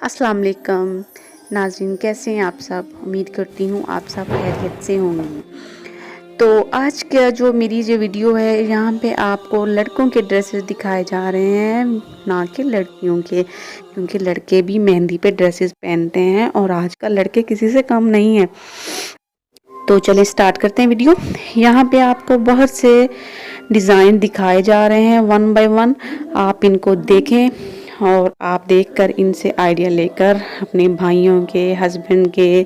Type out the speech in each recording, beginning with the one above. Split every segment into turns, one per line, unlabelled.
अस्सलाम वालेकुम नाज़रीन, कैसे हैं आप सब। उम्मीद करती हूँ आप सब खैरियत से होंगे। तो आज का जो मेरी जो वीडियो है, यहाँ पे आपको लड़कों के ड्रेसेस दिखाए जा रहे हैं, ना कि लड़कियों के, क्योंकि लड़के भी मेहंदी पे ड्रेसेस पहनते हैं और आजकल लड़के किसी से कम नहीं है। तो चलिए स्टार्ट करते हैं वीडियो। यहाँ पे आपको बहुत से डिज़ाइन दिखाए जा रहे हैं वन बाय वन। आप इनको देखें और आप देखकर इनसे आइडिया लेकर अपने भाइयों के, हस्बैंड के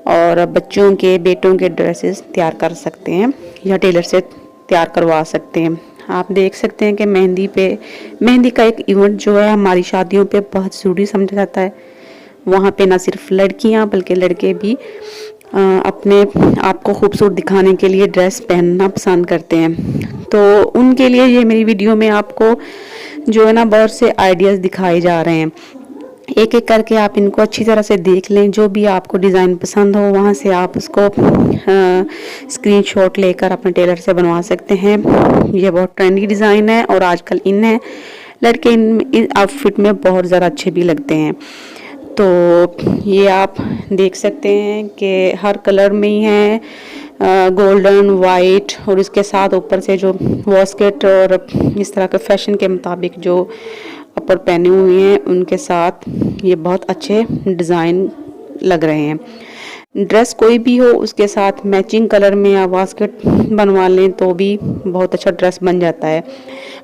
और बच्चों के, बेटों के ड्रेसेस तैयार कर सकते हैं या टेलर से तैयार करवा सकते हैं। आप देख सकते हैं कि मेहंदी का एक इवेंट जो है हमारी शादियों पे बहुत ज़रूरी समझा जाता है। वहाँ पे ना सिर्फ लड़कियाँ बल्कि लड़के भी अपने आप को खूबसूरत दिखाने के लिए ड्रेस पहनना पसंद करते हैं। तो उनके लिए ये मेरी वीडियो में आपको जो है ना बहुत से आइडियाज़ दिखाए जा रहे हैं। एक एक करके आप इनको अच्छी तरह से देख लें। जो भी आपको डिज़ाइन पसंद हो वहाँ से आप उसको स्क्रीनशॉट लेकर अपने टेलर से बनवा सकते हैं। ये बहुत ट्रेंडी डिज़ाइन है और आजकल इन है। लड़के इन आउटफिट में बहुत ज़्यादा अच्छे भी लगते हैं। तो ये आप देख सकते हैं कि हर कलर में ही है, गोल्डन, वाइट, और इसके साथ ऊपर से जो वॉस्केट और इस तरह के फैशन के मुताबिक जो अपर पहने हुए हैं उनके साथ ये बहुत अच्छे डिज़ाइन लग रहे हैं। ड्रेस कोई भी हो उसके साथ मैचिंग कलर में या वास्केट बनवा लें तो भी बहुत अच्छा ड्रेस बन जाता है।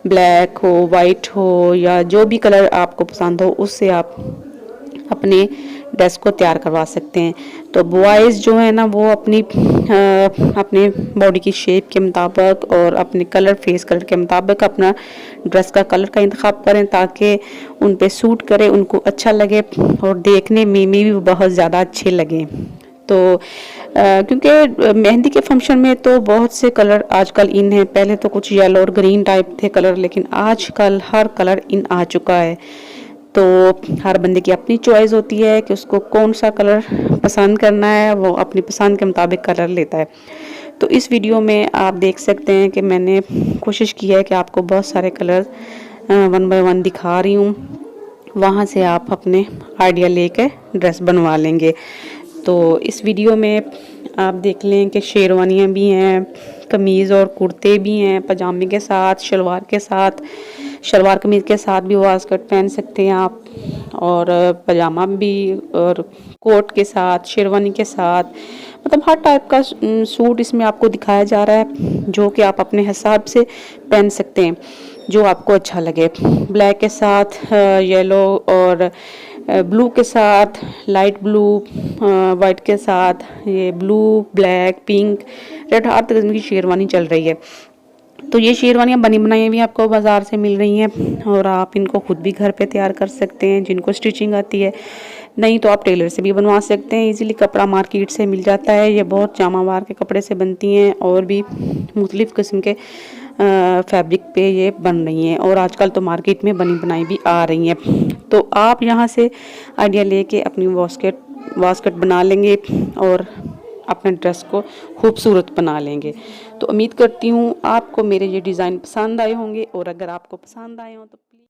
ब्लैक हो, वाइट हो या जो भी कलर आपको पसंद हो उससे आप अपने ड्रेस को तैयार करवा सकते हैं। तो बॉयज़ जो है ना वो अपने बॉडी की शेप के मुताबिक और अपने कलर, फेस कलर के मुताबिक अपना ड्रेस का कलर का इंतखाब करें ताकि उन पे सूट करे, उनको अच्छा लगे और देखने में भी बहुत ज़्यादा अच्छे लगें। तो क्योंकि मेहंदी के फंक्शन में तो बहुत से कलर आजकल इन है। पहले तो कुछ येलो और ग्रीन टाइप थे कलर, लेकिन आजकल हर कलर इन आ चुका है। तो हर बंदे की अपनी चॉइस होती है कि उसको कौन सा कलर पसंद करना है, वो अपनी पसंद के मुताबिक कलर लेता है। तो इस वीडियो में आप देख सकते हैं कि मैंने कोशिश की है कि आपको बहुत सारे कलर वन बाय वन दिखा रही हूँ। वहाँ से आप अपने आइडिया लेकर ड्रेस बनवा लेंगे। तो इस वीडियो में आप देख लें कि शेरवानियाँ भी हैं, कमीज़ और कुर्ते भी हैं, पजामे के साथ, शलवार के साथ, शलवार कमीज़ के साथ भी वास्कट पहन सकते हैं आप, और पजामा भी, और कोट के साथ, शेरवानी के साथ, मतलब हर टाइप का सूट इसमें आपको दिखाया जा रहा है जो कि आप अपने हिसाब से पहन सकते हैं जो आपको अच्छा लगे। ब्लैक के साथ येलो, और ब्लू के साथ लाइट ब्लू, वाइट के साथ ये ब्लू, ब्लैक, पिंक, रेड, हर तरह की शेरवानी चल रही है। तो ये शेरवानियाँ बनी बनाई भी आपको बाज़ार से मिल रही हैं और आप इनको खुद भी घर पे तैयार कर सकते हैं जिनको स्टिचिंग आती है। नहीं तो आप टेलर से भी बनवा सकते हैं। इजीली कपड़ा मार्केट से मिल जाता है। ये बहुत जामावार के कपड़े से बनती हैं और भी मुख्तलिफ़ किस्म के फैब्रिक पे ये बन रही हैं और आजकल तो मार्केट में बनी बनाई भी आ रही हैं। तो आप यहाँ से आइडिया लेके अपनी वास्केट बना लेंगे और अपने ड्रेस को खूबसूरत बना लेंगे। तो उम्मीद करती हूँ आपको मेरे ये डिज़ाइन पसंद आए होंगे, और अगर आपको पसंद आए हों तो